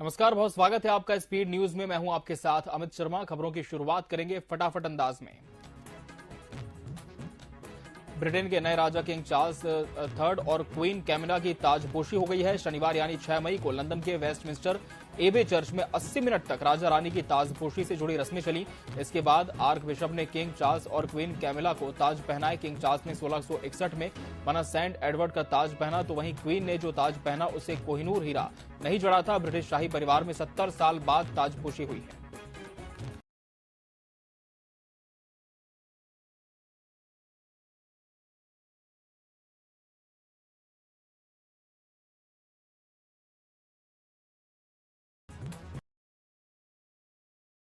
नमस्कार, बहुत स्वागत है आपका स्पीड न्यूज में। मैं हूं आपके साथ अमित शर्मा। खबरों की शुरुआत करेंगे फटाफट अंदाज में। ब्रिटेन के नए राजा किंग चार्ल्स थर्ड और क्वीन कैमिला की ताजपोशी हो गई है। शनिवार यानी 6 मई को लंदन के वेस्टमिंस्टर एबे चर्च में 80 मिनट तक राजा रानी की ताजपोशी से जुड़ी रस्में चली। इसके बाद आर्क बिशप ने किंग चार्ल्स और क्वीन कैमिला को ताज पहनाए। किंग चार्ल्स ने 1661 में बना सेंट एडवर्ड का ताज पहना, तो वहीं क्वीन ने जो ताज पहना उसे कोहिनूर हीरा नहीं जड़ा था। ब्रिटिश शाही परिवार में 70 साल बाद ताजपोशी हुई है।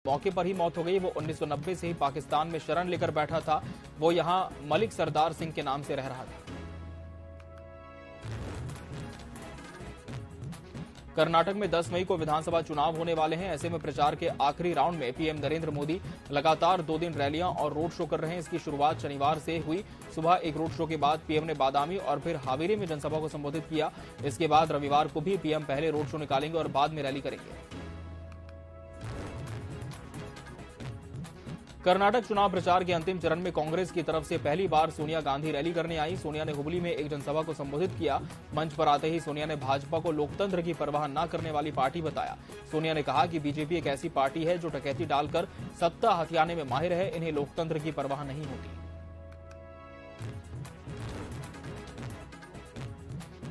मौके पर ही मौत हो गई। वो 1990 से ही पाकिस्तान में शरण लेकर बैठा था। वो यहां मलिक सरदार सिंह के नाम से रह रहा था। कर्नाटक में 10 मई को विधानसभा चुनाव होने वाले हैं। ऐसे में प्रचार के आखिरी राउंड में पीएम नरेंद्र मोदी लगातार 2 दिन रैलियां और रोड शो कर रहे हैं। इसकी शुरुआत शनिवार से हुई। सुबह एक रोड शो के बाद पीएम ने बादामी और फिर हावेरी में जनसभा को संबोधित किया। इसके बाद रविवार को भी पीएम पहले रोड शो निकालेंगे और बाद में रैली करेंगे। कर्नाटक चुनाव प्रचार के अंतिम चरण में कांग्रेस की तरफ से पहली बार सोनिया गांधी रैली करने आई। सोनिया ने हुबली में एक जनसभा को संबोधित किया। मंच पर आते ही सोनिया ने भाजपा को लोकतंत्र की परवाह न करने वाली पार्टी बताया। सोनिया ने कहा कि बीजेपी एक ऐसी पार्टी है जो डकैती डालकर सत्ता हथियाने में माहिर है। इन्हें लोकतंत्र की परवाह नहीं होती।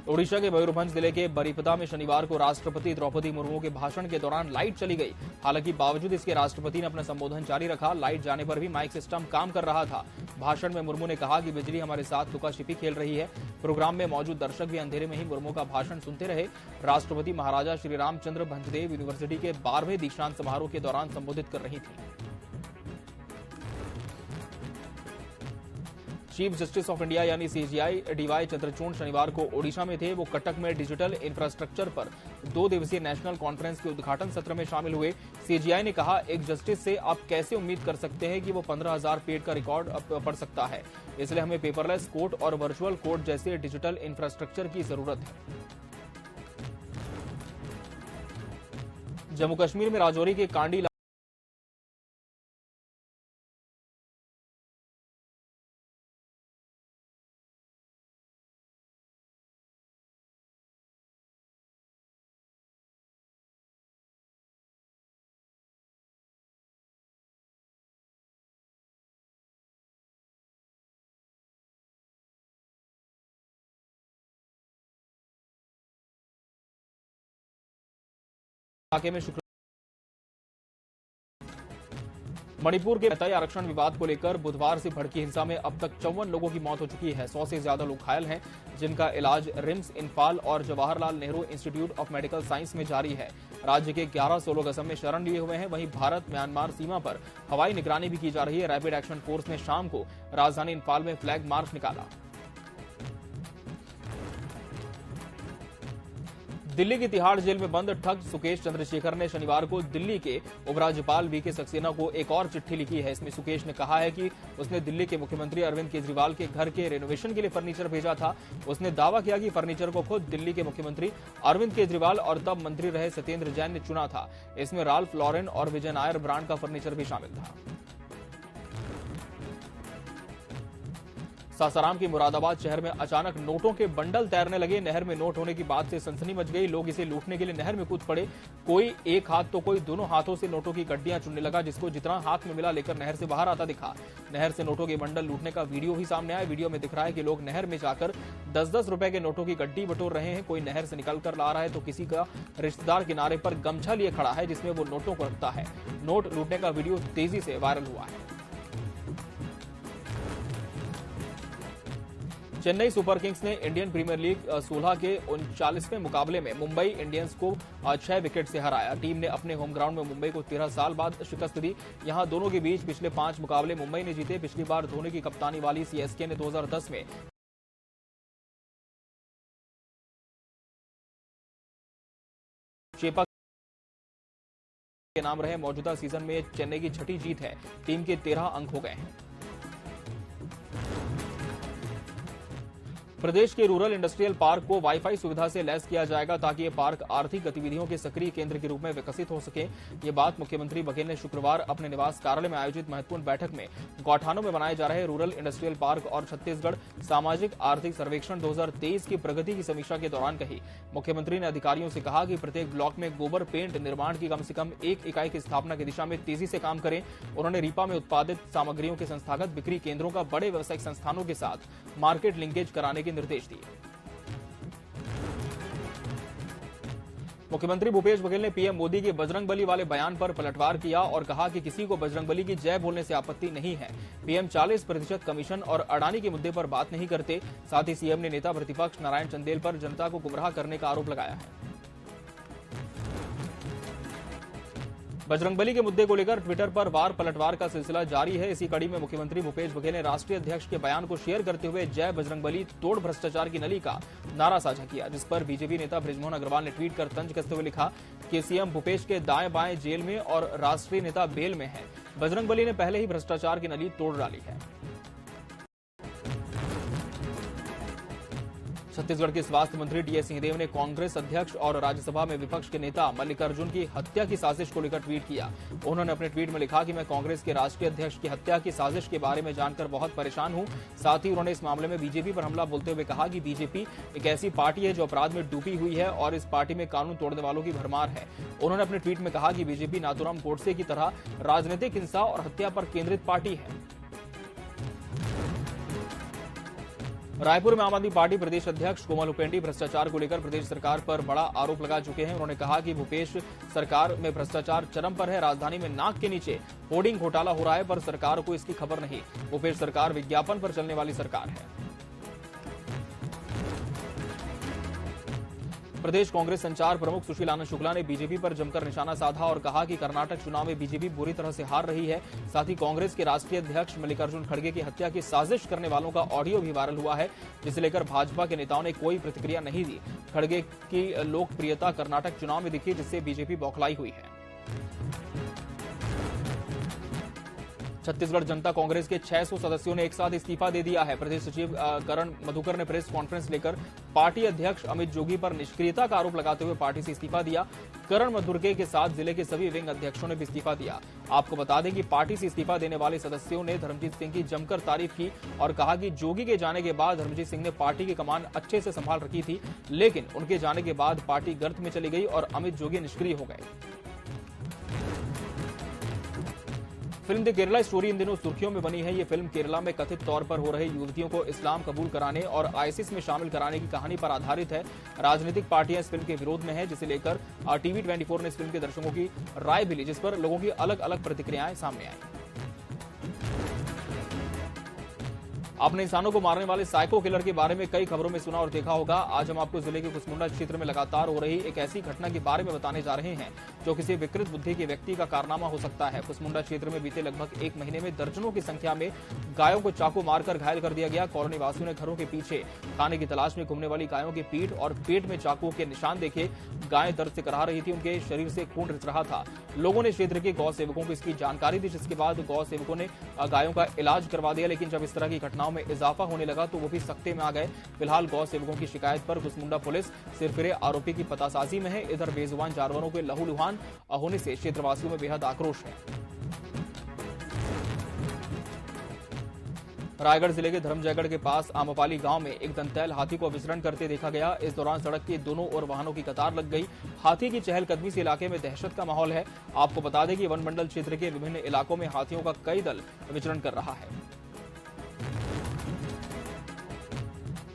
ओडिशा के मयूरभंज जिले के बरीपदा में शनिवार को राष्ट्रपति द्रौपदी मुर्मू के भाषण के दौरान लाइट चली गई। हालांकि बावजूद इसके राष्ट्रपति ने अपना संबोधन जारी रखा। लाइट जाने पर भी माइक सिस्टम काम कर रहा था। भाषण में मुर्मू ने कहा कि बिजली हमारे साथ लुका छिपी खेल रही है। प्रोग्राम में मौजूद दर्शक भी अंधेरे में ही मुर्मू का भाषण सुनते रहे। राष्ट्रपति महाराजा श्री रामचंद्र भंजदेव यूनिवर्सिटी के 12वें दीक्षांत समारोह के दौरान संबोधित कर रही थी। चीफ जस्टिस ऑफ इंडिया यानी सीजेआई डीवाई चंद्रचूड़ शनिवार को ओडिशा में थे। वो कटक में डिजिटल इंफ्रास्ट्रक्चर पर 2 दिवसीय नेशनल कॉन्फ्रेंस के उद्घाटन सत्र में शामिल हुए। सीजेआई ने कहा, एक जस्टिस से आप कैसे उम्मीद कर सकते हैं कि वो 15,000 पेज का रिकॉर्ड पढ़ सकता है। इसलिए हमें पेपरलेस कोर्ट और वर्चुअल कोर्ट जैसे डिजिटल इंफ्रास्ट्रक्चर की जरूरत है। जम्मू कश्मीर में राजौरी के कांडी इलाके में मणिपुर के तय आरक्षण विवाद को लेकर बुधवार से भड़की हिंसा में अब तक 54 लोगों की मौत हो चुकी है। 100 से ज्यादा लोग घायल हैं, जिनका इलाज रिम्स इंफाल और Jawaharlal Nehru institute of medical science में जारी है। राज्य के 1100 लोग असम में शरण लिए हुए हैं। वहीं भारत म्यांमार सीमा पर हवाई निगरानी भी की जा रही है। रैपिड एक्शन फोर्स ने शाम को राजधानी इंफाल में फ्लैग मार्च निकाला। दिल्ली की तिहाड़ जेल में बंद ठग सुकेश चंद्रशेखर ने शनिवार को दिल्ली के उपराज्यपाल वीके सक्सेना को एक और चिट्ठी लिखी है। इसमें सुकेश ने कहा है कि उसने दिल्ली के मुख्यमंत्री अरविंद केजरीवाल के घर के रेनोवेशन के लिए फर्नीचर भेजा था। उसने दावा किया कि फर्नीचर को खुद दिल्ली के मुख्यमंत्री अरविंद केजरीवाल और तब मंत्री रहे सत्येंद्र जैन ने चुना था। इसमें राल्फ लॉरेन और विजय नायर ब्रांड का फर्नीचर भी शामिल था। सासाराम के मुरादाबाद शहर में अचानक नोटों के बंडल तैरने लगे। नहर में नोट होने की बात से सनसनी मच गई। लोग इसे लूटने के लिए नहर में कूद पड़े। कोई एक हाथ तो कोई दोनों हाथों से नोटों की गड्डियां चुनने लगा। जिसको जितना हाथ में मिला लेकर नहर से बाहर आता दिखा। नहर से नोटों के बंडल लूटने का वीडियो भी सामने आया। वीडियो में दिख रहा है कि लोग नहर में जाकर 10-10 रुपए के नोटों की गड्डी बटोर रहे हैं। कोई नहर से निकल कर ला रहा है तो किसी का रिश्तेदार किनारे पर गमछा लिए खड़ा है, जिसमें वो नोटों को रखता है। नोट लूटने का वीडियो तेजी से वायरल हुआ है। चेन्नई सुपर किंग्स ने इंडियन प्रीमियर लीग 16 के 39वें मुकाबले में मुंबई इंडियंस को 6 विकेट से हराया। टीम ने अपने होम ग्राउंड में मुंबई को 13 साल बाद शिकस्त दी। यहां दोनों के बीच पिछले 5 मुकाबले मुंबई ने जीते। पिछली बार धोनी की कप्तानी वाली सीएसके ने 2010 में चेपा के नाम रहे। मौजूदा सीजन में चेन्नई की 6ठी जीत है। टीम के 13 अंक हो गए हैं। प्रदेश के रूरल इंडस्ट्रियल पार्क को वाईफाई सुविधा से लैस किया जाएगा ताकि ये पार्क आर्थिक गतिविधियों के सक्रिय केंद्र के रूप में विकसित हो सके। ये बात मुख्यमंत्री बघेल ने शुक्रवार अपने निवास कार्यालय में आयोजित महत्वपूर्ण बैठक में गौठानों में बनाए जा रहे रूरल इंडस्ट्रियल पार्क और छत्तीसगढ़ सामाजिक आर्थिक सर्वेक्षण 2023 की प्रगति की समीक्षा के दौरान कही। मुख्यमंत्री ने अधिकारियों से कहा कि प्रत्येक ब्लॉक में गोबर पेंट निर्माण की कम से कम एक इकाई की स्थापना की दिशा में तेजी से काम करें। उन्होंने रीपा में उत्पादित सामग्रियों के संस्थागत बिक्री केंद्रों का बड़े व्यावसायिक संस्थानों के साथ मार्केट लिंकेज कराने के निर्देश दिए। मुख्यमंत्री भूपेश बघेल ने पीएम मोदी के बजरंगबली वाले बयान पर पलटवार किया और कहा कि किसी को बजरंगबली की जय बोलने से आपत्ति नहीं है। पीएम 40% कमीशन और अडानी के मुद्दे पर बात नहीं करते। साथ ही सीएम ने नेता प्रतिपक्ष नारायण चंदेल पर जनता को गुमराह करने का आरोप लगाया है। बजरंगबली के मुद्दे को लेकर ट्विटर पर वार पलटवार का सिलसिला जारी है। इसी कड़ी में मुख्यमंत्री भूपेश बघेल ने राष्ट्रीय अध्यक्ष के बयान को शेयर करते हुए जय बजरंगबली तोड़ भ्रष्टाचार की नली का नारा साझा किया, जिस पर बीजेपी नेता बृजमोहन अग्रवाल ने ट्वीट कर तंज कसते हुए लिखा कि सीएम भूपेश के दाएं बाएं जेल में और राष्ट्रीय नेता बेल में है। बजरंगबली ने पहले ही भ्रष्टाचार की नली तोड़ डाली है। छत्तीसगढ़ के स्वास्थ्य मंत्री टीएस सिंहदेव ने कांग्रेस अध्यक्ष और राज्यसभा में विपक्ष के नेता मल्लिकार्जुन की हत्या की साजिश को लेकर ट्वीट किया। उन्होंने अपने ट्वीट में लिखा कि मैं कांग्रेस के राष्ट्रीय अध्यक्ष की हत्या की साजिश के बारे में जानकर बहुत परेशान हूं। साथ ही उन्होंने इस मामले में बीजेपी पर हमला बोलते हुए कहा कि बीजेपी एक ऐसी पार्टी है जो अपराध में डूबी हुई है और इस पार्टी में कानून तोड़ने वालों की भरमार है। उन्होंने अपने ट्वीट में कहा कि बीजेपी नाथूराम गोडसे की तरह राजनीतिक हिंसा और हत्या पर केंद्रित पार्टी है। रायपुर में आम आदमी पार्टी प्रदेश अध्यक्ष कोमल हुपेंडी भ्रष्टाचार को लेकर प्रदेश सरकार पर बड़ा आरोप लगा चुके हैं। उन्होंने कहा कि भूपेश सरकार में भ्रष्टाचार चरम पर है। राजधानी में नाक के नीचे होर्डिंग घोटाला हो रहा है, पर सरकार को इसकी खबर नहीं। भूपेश सरकार विज्ञापन पर चलने वाली सरकार है। प्रदेश कांग्रेस संचार प्रमुख सुशील आनंद शुक्ला ने बीजेपी पर जमकर निशाना साधा और कहा कि कर्नाटक चुनाव में बीजेपी बुरी तरह से हार रही है। साथ ही कांग्रेस के राष्ट्रीय अध्यक्ष मल्लिकार्जुन खड़गे की हत्या की साजिश करने वालों का ऑडियो भी वायरल हुआ है, जिसे लेकर भाजपा के नेताओं ने कोई प्रतिक्रिया नहीं दी। खड़गे की लोकप्रियता कर्नाटक चुनाव में दिखी, जिससे बीजेपी बौखलाई हुई है। छत्तीसगढ़ जनता कांग्रेस के 600 सदस्यों ने एक साथ इस्तीफा दे दिया है। प्रदेश सचिव करण मधुकर ने प्रेस कॉन्फ्रेंस लेकर पार्टी अध्यक्ष अमित जोगी पर निष्क्रियता का आरोप लगाते हुए पार्टी से इस्तीफा दिया। करण मधुकर के साथ जिले के सभी विंग अध्यक्षों ने भी इस्तीफा दिया। आपको बता दें कि पार्टी से इस्तीफा देने वाले सदस्यों ने धर्मजीत सिंह की जमकर तारीफ की और कहा कि जोगी के जाने के बाद धर्मजीत सिंह ने पार्टी की कमान अच्छे से संभाल रखी थी, लेकिन उनके जाने के बाद पार्टी गर्त में चली गई और अमित जोगी निष्क्रिय हो गए। Film the Kerala story in दिनों सुर्खियों में बनी है। ये फिल्म केरला में कथित तौर पर हो रहे युवतियों को इस्लाम कबूल कराने और आईसिस में शामिल कराने की कहानी पर आधारित है। राजनीतिक पार्टियां इस फिल्म के विरोध में है, जिसे लेकर टीवी 24 ने इस फिल्म के दर्शकों की राय भी ली, जिस पर लोगों की अलग अलग प्रतिक्रियाएं सामने आई। आपने इंसानों को मारने वाले साइको किलर के बारे में कई खबरों में सुना और देखा होगा। आज हम आपको जिले के कुसमुंडा क्षेत्र में लगातार हो रही एक ऐसी घटना के बारे में बताने जा रहे हैं जो किसी विकृत बुद्धि के व्यक्ति का कारनामा हो सकता है। कुसमुंडा क्षेत्र में बीते लगभग एक महीने में दर्जनों की संख्या में गायों को चाकू मारकर घायल कर दिया गया। कॉलोनी वासियों ने घरों के पीछे खाने की तलाश में घूमने वाली गायों की पीठ और पेट में चाकू के निशान देखे। गायें दर्द से कराह रही थी, उनके शरीर से खून रिस रहा था। लोगों ने क्षेत्र के गौ सेवकों को इसकी जानकारी दी, जिसके बाद गौ सेवकों ने गायों का इलाज करवा दिया। लेकिन जब इस तरह की घटनाओं में इजाफा होने लगा तो वो भी सख्ते में आ गए। फिलहाल गौ सेवकों की शिकायत पर कुसमुंडा पुलिस सिरफिरे आरोपी की पतासाजी में है। इधर बेजुबान जानवरों के लहूलुहान होने से क्षेत्रवासियों में बेहद आक्रोश है। रायगढ़ जिले के धर्मजयगढ़ के पास आमपाली गांव में एक दंतैल हाथी को विचरण करते देखा गया। इस दौरान सड़क के दोनों ओर वाहनों की कतार लग गई। हाथी की चहलकदमी से इलाके में दहशत का माहौल है। आपको बता दें कि वन मंडल क्षेत्र के विभिन्न इलाकों में हाथियों का कई दल विचरण कर रहा है।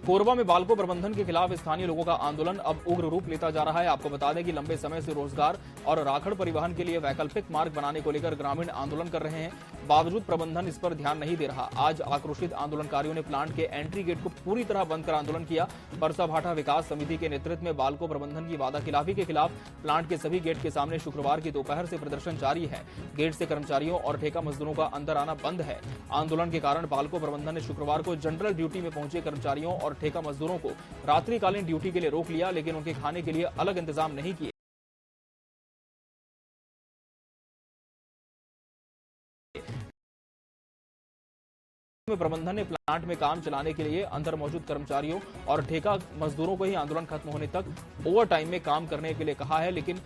कोरबा में बालको प्रबंधन के खिलाफ स्थानीय लोगों का आंदोलन अब उग्र रूप लेता जा रहा है। आपको बता दें कि लंबे समय से रोजगार और राखड़ परिवहन के लिए वैकल्पिक मार्ग बनाने को लेकर ग्रामीण आंदोलन कर रहे हैं, बावजूद प्रबंधन इस पर ध्यान नहीं दे रहा। आज आक्रोशित आंदोलनकारियों ने प्लांट के एंट्री गेट को पूरी तरह बंद कर आंदोलन किया। परसाभाठा विकास समिति के नेतृत्व में बालको प्रबंधन की वादाखिलाफी के खिलाफ प्लांट के सभी गेट के सामने शुक्रवार की दोपहर से प्रदर्शन जारी है। गेट से कर्मचारियों और ठेका मजदूरों का अंदर आना बंद है। आंदोलन के कारण बालको प्रबंधन ने शुक्रवार को जनरल ड्यूटी में पहुंचे कर्मचारियों और ठेका मजदूरों को रात्रिकालीन ड्यूटी के लिए रोक लिया, लेकिन उनके खाने के लिए अलग इंतजाम नहीं किए। में प्रबंधन ने प्लांट में काम चलाने के लिए अंदर मौजूद कर्मचारियों और ठेका मजदूरों को ही आंदोलन खत्म होने तक ओवर टाइम में काम करने के लिए कहा है, लेकिन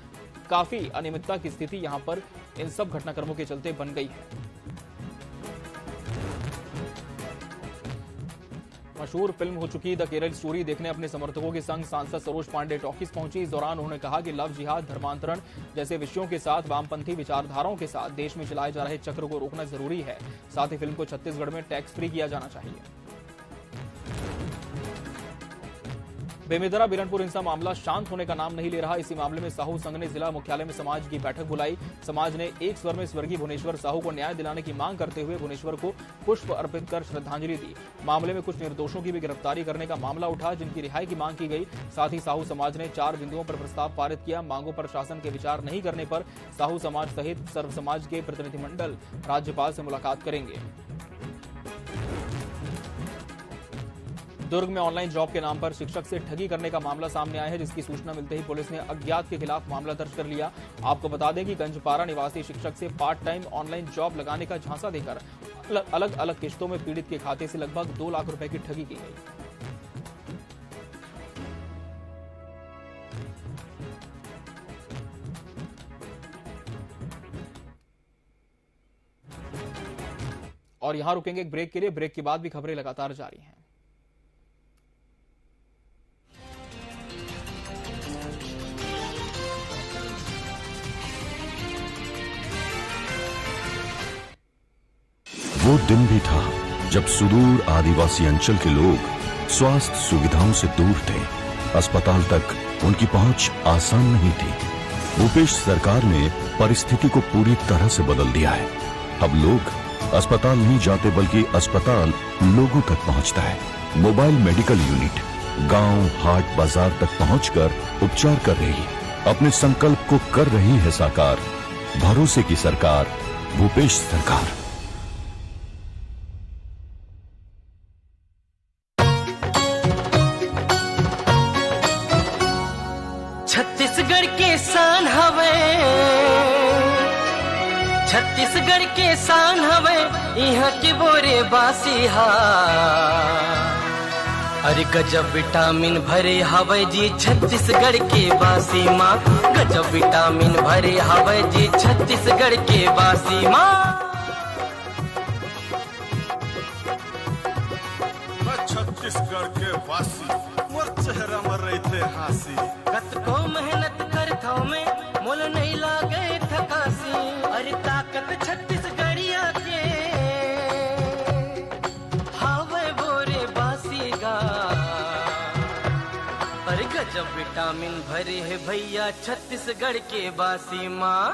काफी अनियमितता की स्थिति यहां पर इन सब घटनाक्रमों के चलते बन गई है। मशहूर फिल्म हो चुकी द केरल स्टोरी देखने अपने समर्थकों के संग सांसद सरोज पांडे टॉकीज पहुंची। इस दौरान उन्होंने कहा कि लव जिहाद, धर्मांतरण जैसे विषयों के साथ वामपंथी विचारधाराओं के साथ देश में चलाए जा रहे चक्र को रोकना जरूरी है। साथ ही फिल्म को छत्तीसगढ़ में टैक्स फ्री किया जाना चाहिए। बेमेतरा बिरनपुर हिंसा मामला शांत होने का नाम नहीं ले रहा। इसी मामले में साहू संघ ने जिला मुख्यालय में समाज की बैठक बुलाई। समाज ने एक स्वर में स्वर्गीय भुवनेश्वर साहू को न्याय दिलाने की मांग करते हुए भुवनेश्वर को पुष्प अर्पित कर श्रद्धांजलि दी। मामले में कुछ निर्दोषों की भी गिरफ्तारी करने का मामला उठा, जिनकी रिहाई की मांग की गई। साथ ही साहू समाज ने 4 बिंदुओं पर प्रस्ताव पारित किया। मांगों पर शासन के विचार नहीं करने पर साहू समाज सहित सर्व समाज के प्रतिनिधिमंडल राज्यपाल से मुलाकात करेंगे। दुर्ग में ऑनलाइन जॉब के नाम पर शिक्षक से ठगी करने का मामला सामने आया है, जिसकी सूचना मिलते ही पुलिस ने अज्ञात के खिलाफ मामला दर्ज कर लिया। आपको बता दें कि गंजपारा निवासी शिक्षक से पार्ट टाइम ऑनलाइन जॉब लगाने का झांसा देकर अलग अलग किश्तों में पीड़ित के खाते से लगभग 2 लाख रुपए की ठगी की गई। और यहां रुकेंगे एक ब्रेक के लिए। ब्रेक के बाद भी खबरें लगातार जारी हैं। वो दिन भी था जब सुदूर आदिवासी अंचल के लोग स्वास्थ्य सुविधाओं से दूर थे। अस्पताल तक उनकी पहुंच आसान नहीं थी। भूपेश सरकार ने परिस्थिति को पूरी तरह से बदल दिया है। अब लोग अस्पताल नहीं जाते, बल्कि अस्पताल लोगों तक पहुंचता है। मोबाइल मेडिकल यूनिट गांव, हाट, बाजार तक पहुंचकर उपचार कर रही है। अपने संकल्प को कर रही है साकार। भरोसे की सरकार, भूपेश सरकार। छत्तीसगढ़ के शान हवे, छत्तीसगढ़ के शान हवे, यहाँ के बोरे बासी हा। अरे गजब विटामिन भरे हवे जी छत्तीसगढ़ के बासी माँ। गजब विटामिन भरे हवे जी छत्तीसगढ़ के बासी माँ। छत्तीसगढ़ के वासी मोर चेहरा में रहते हासी। कतको मेहनत करथो में मोल नहीं लागे थकासी। अरे ताकत छत्तीसगढ़िया के हावे बोरे बासी गा। अरे गजब विटामिन भरे है भैया छत्तीसगढ़ के बासी माँ।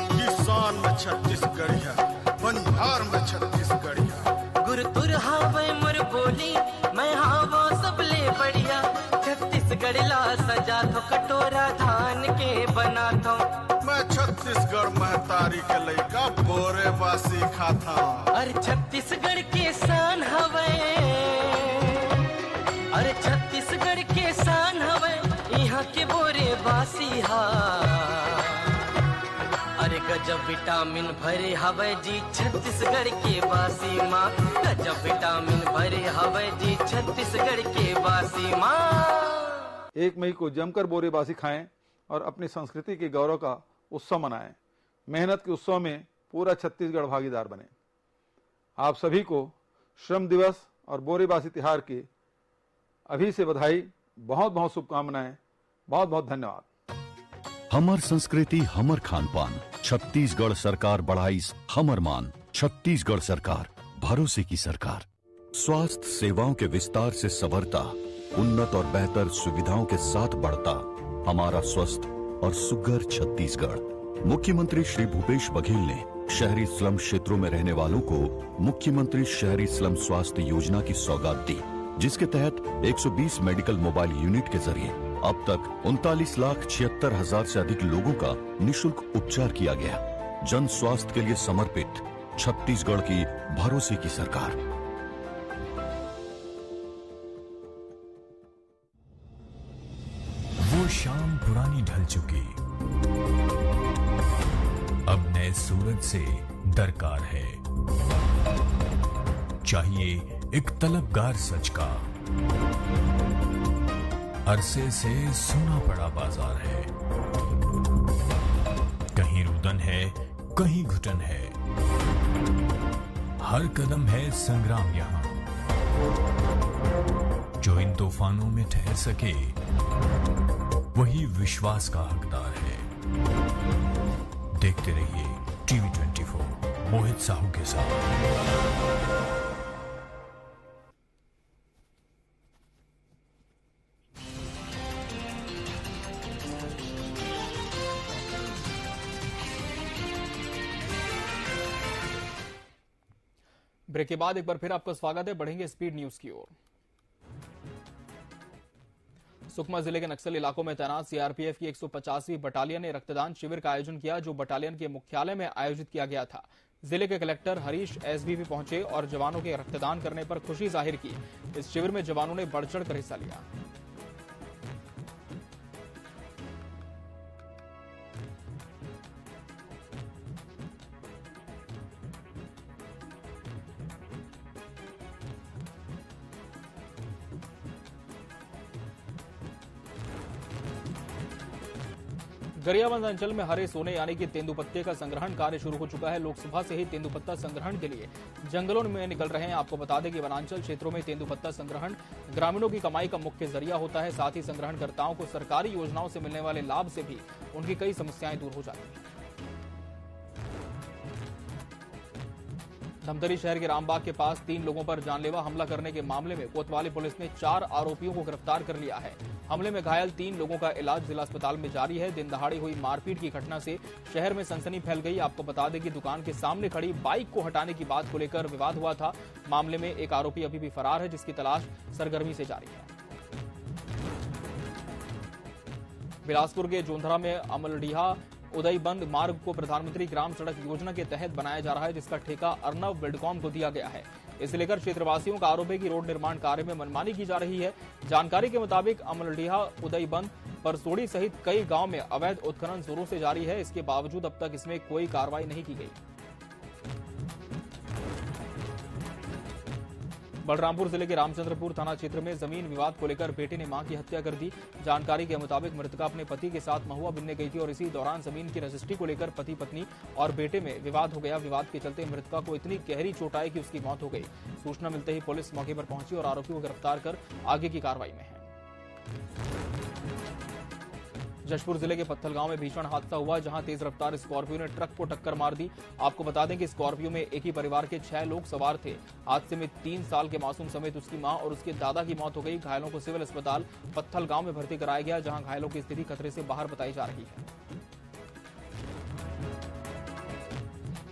किसान में छत्तीसगढ़िया, बंजार में छत्तीसगढ़िया। गुरतुर हावे मोर बोली, मैं हावो सबले बढ़िया। छत्तीसगढ़ ला सजा थो कटोरा धान के बना थो। मैं छत्तीसगढ़ महतारी के लइका बोरे बासी खाता। अरे छत्तीसगढ़ के शान हवे, अरे छत्तीसगढ़ के शान हवे, यहाँ के बोरे बासी हा। अरे गजब विटामिन भरे हवे जी छत्तीसगढ़ के बासी माँ। गजब विटामिन भरे हवे जी छत्तीसगढ़ के बासी माँ। 1 मई को जमकर बोरेबासी खाएं और अपनी संस्कृति के गौरव का उत्सव मनाएं। मेहनत के उत्सव में पूरा छत्तीसगढ़ भागीदार बने। आप सभी को श्रम दिवस और बोरेबासी तिहार की अभी से बधाई, बहुत बहुत शुभकामनाएं। बहुत बहुत धन्यवाद। हमर संस्कृति, हमर खान पान। छत्तीसगढ़ सरकार बढ़ाई हमर मान। छत्तीसगढ़ सरकार, भरोसे की सरकार। स्वास्थ्य सेवाओं के विस्तार से सबरता, उन्नत और बेहतर सुविधाओं के साथ बढ़ता हमारा स्वस्थ और सुघर छत्तीसगढ़। मुख्यमंत्री श्री भूपेश बघेल ने शहरी स्लम क्षेत्रों में रहने वालों को मुख्यमंत्री शहरी स्लम स्वास्थ्य योजना की सौगात दी, जिसके तहत 120 मेडिकल मोबाइल यूनिट के जरिए अब तक 39,76,000 से अधिक लोगों का निशुल्क उपचार किया गया। जन स्वास्थ्य के लिए समर्पित छत्तीसगढ़ की भरोसे की सरकार। वो शाम पुरानी ढल चुकी, अब नए नए सूरज से दरकार है। चाहिए एक तलबगार सच का, अरसे से सुना पड़ा बाजार है। कहीं रुदन है, कहीं घुटन है, हर कदम है संग्राम यहां। जो इन तूफानों में ठहर सके वही विश्वास का हकदार है। देखते रहिए टीवी 24 मोहित साहू के साथ। ब्रेक के बाद एक बार फिर आपका स्वागत है। बढ़ेंगे स्पीड न्यूज की ओर। सुकमा जिले के नक्सल इलाकों में तैनात सीआरपीएफ की 150वीं बटालियन ने रक्तदान शिविर का आयोजन किया, जो बटालियन के मुख्यालय में आयोजित किया गया था। जिले के कलेक्टर हरीश एसबी भी पहुंचे और जवानों के रक्तदान करने पर खुशी जाहिर की। इस शिविर में जवानों ने बढ़ चढ़कर हिस्सा लिया। गरियाबंद अंचल में हरे सोने यानी कि तेंदुपत्ते का संग्रहण कार्य शुरू हो चुका है। लोग सुबह से ही तेंदुपत्ता संग्रहण के लिए जंगलों में निकल रहे हैं। आपको बता दें कि वनांचल क्षेत्रों में तेंदुपत्ता संग्रहण ग्रामीणों की कमाई का मुख्य जरिया होता है। साथ ही संग्रहणकर्ताओं को सरकारी योजनाओं से मिलने वाले लाभ से भी उनकी कई समस्याएं दूर हो जाती हैं। धमतरी शहर के रामबाग के पास 3 लोगों पर जानलेवा हमला करने के मामले में कोतवाली पुलिस ने 4 आरोपियों को गिरफ्तार कर लिया है। हमले में घायल 3 लोगों का इलाज जिला अस्पताल में जारी है। दिन दहाड़ी हुई मारपीट की घटना से शहर में सनसनी फैल गई। आपको बता दें कि दुकान के सामने खड़ी बाइक को हटाने की बात को लेकर विवाद हुआ था। मामले में एक आरोपी अभी भी फरार है, जिसकी तलाश सरगर्मी से जारी है। बिलासपुर के जोंधरा में अमलडीहा उदयबंद मार्ग को प्रधानमंत्री ग्राम सड़क योजना के तहत बनाया जा रहा है, जिसका ठेका अर्नव बिल्डकॉम को दिया गया है। इसे लेकर क्षेत्रवासियों का आरोप है कि रोड निर्माण कार्य में मनमानी की जा रही है। जानकारी के मुताबिक अमलडीहा उदयबंद परसोड़ी सहित कई गांव में अवैध उत्खनन जोरों से जारी है। इसके बावजूद अब तक इसमें कोई कार्रवाई नहीं की गई। बलरामपुर जिले के रामचंद्रपुर थाना क्षेत्र में जमीन विवाद को लेकर बेटे ने मां की हत्या कर दी। जानकारी के मुताबिक मृतका अपने पति के साथ महुआ बिनने गई थी और इसी दौरान जमीन की रजिस्ट्री को लेकर पति पत्नी और बेटे में विवाद हो गया। विवाद के चलते मृतका को इतनी गहरी चोट आई कि उसकी मौत हो गई। सूचना मिलते ही पुलिस मौके पर पहुंची और आरोपी को गिरफ्तार कर आगे की कार्रवाई में है। जशपुर जिले के पत्थलगांव में भीषण हादसा हुआ, जहां तेज रफ्तार स्कॉर्पियो ने ट्रक को टक्कर मार दी। आपको बता दें कि स्कॉर्पियो में एक ही परिवार के 6 लोग सवार थे। हादसे में 3 साल के मासूम समेत उसकी मां और उसके दादा की मौत हो गई। घायलों को सिविल अस्पताल पत्थलगांव में भर्ती कराया गया, जहां घायलों की स्थिति खतरे से बाहर बताई जा रही है।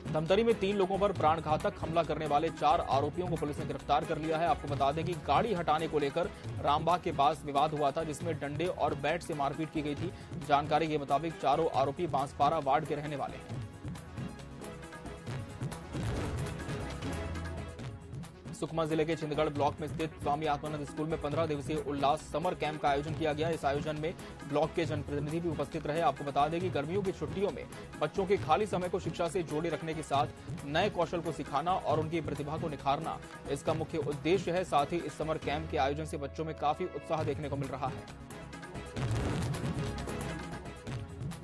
धमतरी में 3 लोगों पर प्राणघातक हमला करने वाले 4 आरोपियों को पुलिस ने गिरफ्तार कर लिया है। आपको बता दें कि गाड़ी हटाने को लेकर रामबाग के पास विवाद हुआ था, जिसमें डंडे और बैट से मारपीट की गई थी। जानकारी के मुताबिक चारों आरोपी बांसपारा वार्ड के रहने वाले हैं। सुकमा जिले के छिंदगढ़ ब्लॉक में स्थित स्वामी आत्मानंद स्कूल में 15 दिवसीय उल्लास समर कैंप का आयोजन किया गया। इस आयोजन में ब्लॉक के जनप्रतिनिधि भी उपस्थित रहे। आपको बता दें कि गर्मियों की छुट्टियों में बच्चों के खाली समय को शिक्षा से जोड़े रखने के साथ नए कौशल को सिखाना और उनकी प्रतिभा को निखारना इसका मुख्य उद्देश्य है। साथ ही इस समर कैंप के आयोजन से बच्चों में काफी उत्साह देखने को मिल रहा है।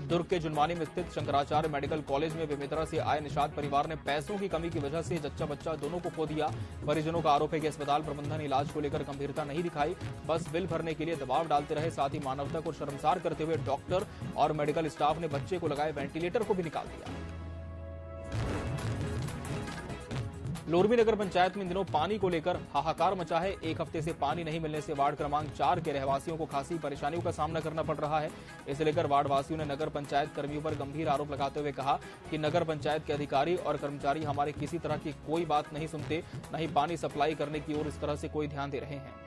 दुर्ग के जुनवानी में स्थित शंकराचार्य मेडिकल कॉलेज में बेमेतरा से आए निषाद परिवार ने पैसों की कमी की वजह से जच्चा बच्चा दोनों को खो दिया। परिजनों का आरोप है कि अस्पताल प्रबंधन इलाज को लेकर गंभीरता नहीं दिखाई, बस बिल भरने के लिए दबाव डालते रहे। साथ ही मानवता को शर्मसार करते हुए डॉक्टर और मेडिकल स्टाफ ने बच्चे को लगाए वेंटिलेटर को भी निकाल दिया। लोरमी नगर पंचायत में इन दिनों पानी को लेकर हाहाकार मचा है। एक हफ्ते से पानी नहीं मिलने से वार्ड क्रमांक 4 के रहवासियों को खासी परेशानियों का सामना करना पड़ रहा है। इसे लेकर वार्ड वासियों ने नगर पंचायत कर्मियों पर गंभीर आरोप लगाते हुए कहा कि नगर पंचायत के अधिकारी और कर्मचारी हमारे किसी तरह की कोई बात नहीं सुनते, न ही पानी सप्लाई करने की ओर इस तरह से कोई ध्यान दे रहे हैं।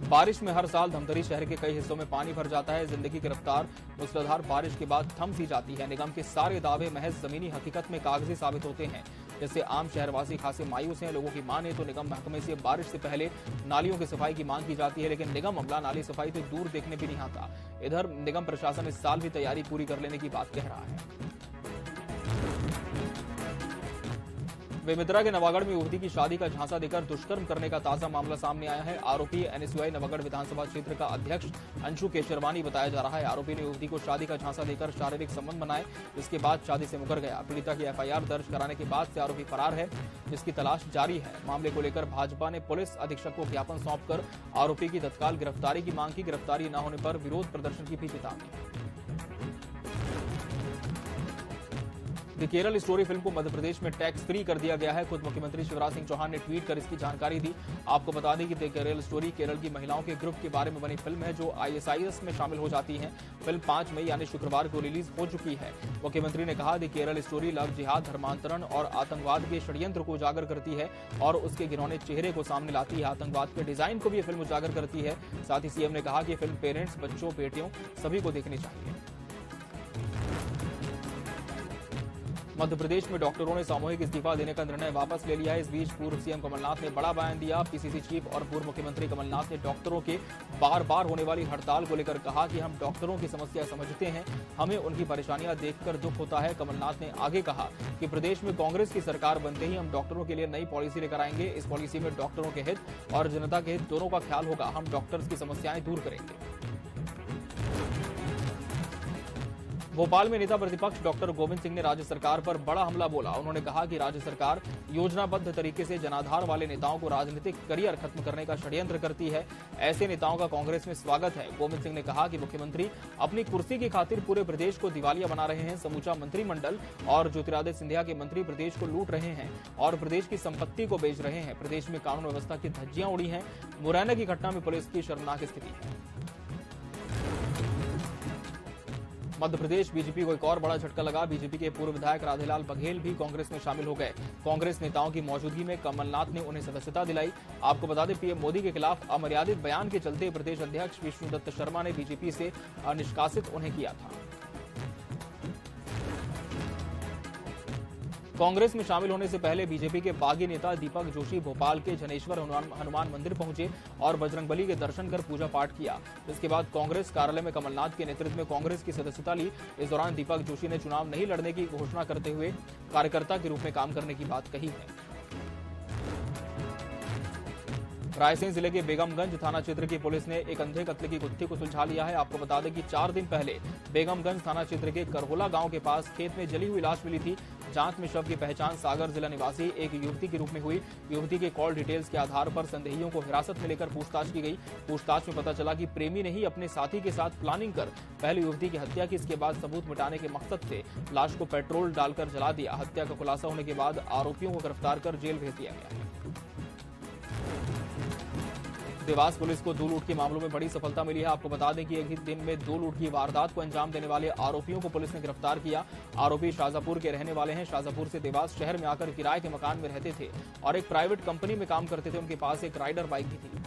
बारिश में हर साल धमतरी शहर के कई हिस्सों में पानी भर जाता है। जिंदगी की रफ्तार मूसलाधार बारिश के बाद थम सी जाती है। निगम के सारे दावे महज जमीनी हकीकत में कागजी साबित होते हैं। जिससे आम शहरवासी खासे मायूस हैं। लोगों की माने तो निगम महकमे से बारिश से पहले नालियों की सफाई की मांग की जाती है, लेकिन निगम अमला नाली सफाई तो दूर देखने भी नहीं आता। इधर निगम प्रशासन इस साल भी तैयारी पूरी कर लेने की बात कह रहा है। बेमितरा के नवागढ़ में युवती की शादी का झांसा देकर दुष्कर्म करने का ताजा मामला सामने आया है। आरोपी एनएसयूआई नवागढ़ विधानसभा क्षेत्र का अध्यक्ष अंशु केशरवानी बताया जा रहा है। आरोपी ने युवती को शादी का झांसा देकर शारीरिक संबंध बनाए, जिसके बाद शादी से मुकर गया। पीड़िता की एफआईआर दर्ज कराने के बाद से आरोपी फरार है, जिसकी तलाश जारी है। मामले को लेकर भाजपा ने पुलिस अधीक्षक को ज्ञापन सौंपकर आरोपी की तत्काल गिरफ्तारी की मांग की। गिरफ्तारी न होने पर विरोध प्रदर्शन की भी चेतावनी। द केरल स्टोरी फिल्म को मध्य प्रदेश में टैक्स फ्री कर दिया गया है। खुद मुख्यमंत्री शिवराज सिंह चौहान ने ट्वीट कर इसकी जानकारी दी। आपको बता दें कि द केरल स्टोरी केरल की महिलाओं के ग्रुप के बारे में बनी फिल्म है, जो आईएसआईएस में शामिल हो जाती हैं। फिल्म 5 मई यानी शुक्रवार को रिलीज हो चुकी है। मुख्यमंत्री ने कहा, द केरल स्टोरी लव जिहाद, धर्मांतरण और आतंकवाद के षड्यंत्र को उजागर करती है और उसके घिनौने चेहरे को सामने लाती है। आतंकवाद के डिजाइन को भी ये फिल्म उजागर करती है। साथ ही सीएम ने कहा कि फिल्म पेरेंट्स, बच्चों, बेटियों सभी को देखनी चाहिए। मध्य प्रदेश में डॉक्टरों ने सामूहिक इस्तीफा देने का निर्णय वापस ले लिया है। इस बीच पूर्व सीएम कमलनाथ ने बड़ा बयान दिया। पीसीसी चीफ और पूर्व मुख्यमंत्री कमलनाथ ने डॉक्टरों के बार बार होने वाली हड़ताल को लेकर कहा कि हम डॉक्टरों की समस्या समझते हैं, हमें उनकी परेशानियां देखकर दुख होता है। कमलनाथ ने आगे कहा कि प्रदेश में कांग्रेस की सरकार बनते ही हम डॉक्टरों के लिए नई पॉलिसी लेकर आएंगे। इस पॉलिसी में डॉक्टरों के हित और जनता के हित दोनों का ख्याल होगा। हम डॉक्टर्स की समस्याएं दूर करेंगे। भोपाल में नेता प्रतिपक्ष डॉक्टर गोविंद सिंह ने राज्य सरकार पर बड़ा हमला बोला। उन्होंने कहा कि राज्य सरकार योजनाबद्ध तरीके से जनाधार वाले नेताओं को राजनीतिक करियर खत्म करने का षड्यंत्र करती है। ऐसे नेताओं का कांग्रेस में स्वागत है। गोविंद सिंह ने कहा कि मुख्यमंत्री अपनी कुर्सी की खातिर पूरे प्रदेश को दिवालिया बना रहे हैं। समूचा मंत्रिमंडल और ज्योतिरादित्य सिंधिया के मंत्री प्रदेश को लूट रहे हैं और प्रदेश की संपत्ति को बेच रहे हैं। प्रदेश में कानून व्यवस्था की धज्जियां उड़ी हैं। मुरैना की घटना में पुलिस की शर्मनाक स्थिति है। मध्य प्रदेश बीजेपी को एक और बड़ा झटका लगा। बीजेपी के पूर्व विधायक राधेलाल बघेल भी कांग्रेस में शामिल हो गए। कांग्रेस नेताओं की मौजूदगी में कमलनाथ ने उन्हें सदस्यता दिलाई। आपको बता दें, पीएम मोदी के खिलाफ अमर्यादित बयान के चलते प्रदेश अध्यक्ष विष्णुदत्त शर्मा ने बीजेपी से निष्कासित उन्हें किया था। कांग्रेस में शामिल होने से पहले बीजेपी के बागी नेता दीपक जोशी भोपाल के जनेश्वर हनुमान मंदिर पहुंचे और बजरंगबली के दर्शन कर पूजा पाठ किया। इसके बाद कांग्रेस कार्यालय में कमलनाथ के नेतृत्व में कांग्रेस की सदस्यता ली। इस दौरान दीपक जोशी ने चुनाव नहीं लड़ने की घोषणा करते हुए कार्यकर्ता के रूप में काम करने की बात कही है। रायसेन जिले के बेगमगंज थाना क्षेत्र की पुलिस ने एक अंधे कत्ल की गुत्थी को सुलझा लिया है। आपको बता दें कि 4 दिन पहले बेगमगंज थाना क्षेत्र के करहोला गांव के पास खेत में जली हुई लाश मिली थी। जांच में शव की पहचान सागर जिला निवासी एक युवती के रूप में हुई। युवती के कॉल डिटेल्स के आधार पर संदेहियों को हिरासत में लेकर पूछताछ की गई। पूछताछ में पता चला कि प्रेमी ने ही अपने साथी के साथ प्लानिंग कर पहले युवती की हत्या की। इसके बाद सबूत मिटाने के मकसद से लाश को पेट्रोल डालकर जला दिया। हत्या का खुलासा होने के बाद आरोपियों को गिरफ्तार कर जेल भेज दिया गया है। देवास पुलिस को 2 लूट के मामलों में बड़ी सफलता मिली है। आपको बता दें कि एक ही दिन में 2 लूट की वारदात को अंजाम देने वाले आरोपियों को पुलिस ने गिरफ्तार किया। आरोपी शाजापुर के रहने वाले हैं। शाजापुर से देवास शहर में आकर किराए के मकान में रहते थे और एक प्राइवेट कंपनी में काम करते थे। उनके पास एक राइडर बाइक भी थी।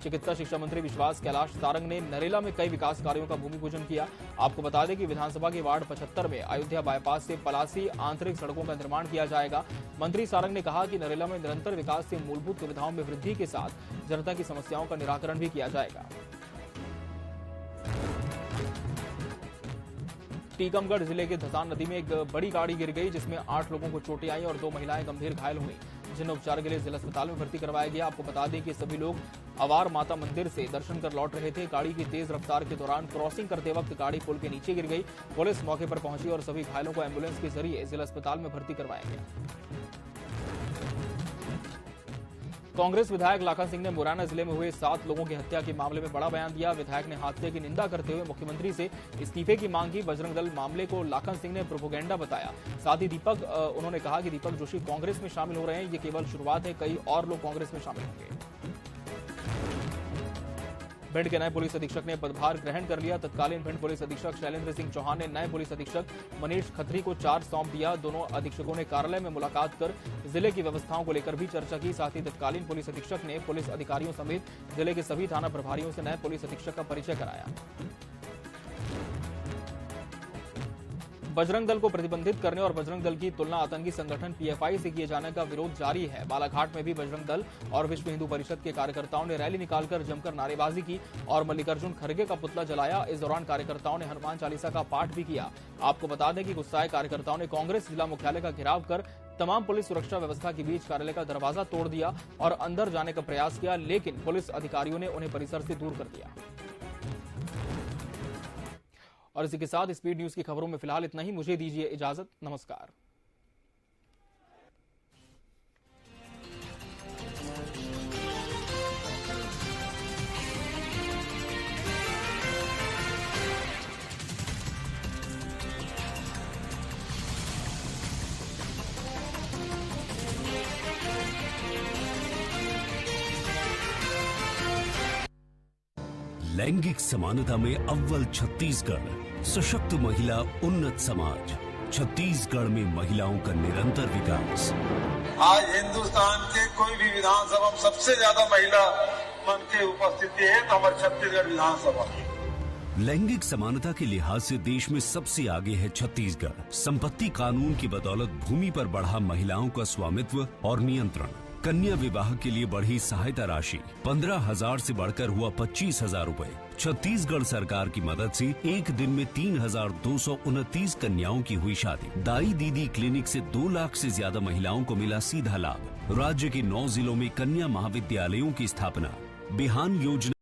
चिकित्सा शिक्षा मंत्री विश्वास कैलाश सारंग ने नरेला में कई विकास कार्यों का भूमि पूजन किया। आपको बता दें कि विधानसभा के वार्ड 75 में अयोध्या बाईपास से पलासी आंतरिक सड़कों का निर्माण किया जाएगा। मंत्री सारंग ने कहा कि नरेला में निरंतर विकास से मूलभूत सुविधाओं में वृद्धि के साथ जनता की समस्याओं का निराकरण भी किया जाएगा। टीकमगढ़ जिले के धसान नदी में एक बड़ी गाड़ी गिर गई, जिसमें 8 लोगों को चोटें आई और 2 महिलाएं गंभीर घायल हुई, जिन्हें उपचार के लिए जिला अस्पताल में भर्ती करवाया गया। आपको बता दें कि सभी लोग अवार माता मंदिर से दर्शन कर लौट रहे थे। गाड़ी की तेज रफ्तार के दौरान क्रॉसिंग करते वक्त गाड़ी पुल के नीचे गिर गई। पुलिस मौके पर पहुंची और सभी घायलों को एम्बुलेंस के जरिए जिला अस्पताल में भर्ती करवाया गया। कांग्रेस विधायक लाखन सिंह ने मुरैना जिले में हुए 7 लोगों की हत्या के मामले में बड़ा बयान दिया। विधायक ने हादसे की निंदा करते हुए मुख्यमंत्री से इस्तीफे की मांग की। बजरंग दल मामले को लाखन सिंह ने प्रोपोगेंडा बताया। साथ ही उन्होंने कहा कि दीपक जोशी कांग्रेस में शामिल हो रहे हैं, ये केवल शुरुआत है, कई और लोग कांग्रेस में शामिल होंगे। भिंड के नए पुलिस अधीक्षक ने पदभार ग्रहण कर लिया। तत्कालीन भिंड पुलिस अधीक्षक शैलेंद्र सिंह चौहान ने नए पुलिस अधीक्षक मनीष खत्री को चार्ज सौंप दिया। दोनों अधीक्षकों ने कार्यालय में मुलाकात कर जिले की व्यवस्थाओं को लेकर भी चर्चा की। साथ ही तत्कालीन पुलिस अधीक्षक ने पुलिस अधिकारियों समेत जिले के सभी थाना प्रभारियों से नए पुलिस अधीक्षक का परिचय कराया। बजरंग दल को प्रतिबंधित करने और बजरंग दल की तुलना आतंकी संगठन पीएफआई से किए जाने का विरोध जारी है। बालाघाट में भी बजरंग दल और विश्व हिंदू परिषद के कार्यकर्ताओं ने रैली निकालकर जमकर नारेबाजी की और मल्लिकार्जुन खड़गे का पुतला जलाया। इस दौरान कार्यकर्ताओं ने हनुमान चालीसा का पाठ भी किया। आपको बता दें कि गुस्साए कार्यकर्ताओं ने कांग्रेस जिला मुख्यालय का घेराव कर तमाम पुलिस सुरक्षा व्यवस्था के बीच कार्यालय का दरवाजा तोड़ दिया और अंदर जाने का प्रयास किया, लेकिन पुलिस अधिकारियों ने उन्हें परिसर से दूर कर दिया। और इसी के साथ स्पीड न्यूज की खबरों में फिलहाल इतना ही। मुझे दीजिए इजाजत। नमस्कार। लैंगिक समानता में अव्वल छत्तीसगढ़, सशक्त महिला उन्नत समाज। छत्तीसगढ़ में महिलाओं का निरंतर विकास। आज हिंदुस्तान के कोई भी विधानसभा में सबसे ज्यादा महिला मन की उपस्थिति है तो हमारे छत्तीसगढ़ विधानसभा की। लैंगिक समानता के लिहाज से देश में सबसे आगे है छत्तीसगढ़। संपत्ति कानून की बदौलत भूमि पर बढ़ा महिलाओं का स्वामित्व और नियंत्रण। कन्या विवाह के लिए बढ़ी सहायता राशि 15,000 से बढ़कर हुआ 25,000 रूपए। छत्तीसगढ़ सरकार की मदद से एक दिन में 3,229 कन्याओं की हुई शादी। दाई दीदी क्लिनिक से 2 लाख से ज्यादा महिलाओं को मिला सीधा लाभ। राज्य के 9 जिलों में कन्या महाविद्यालयों की स्थापना। बिहान योजना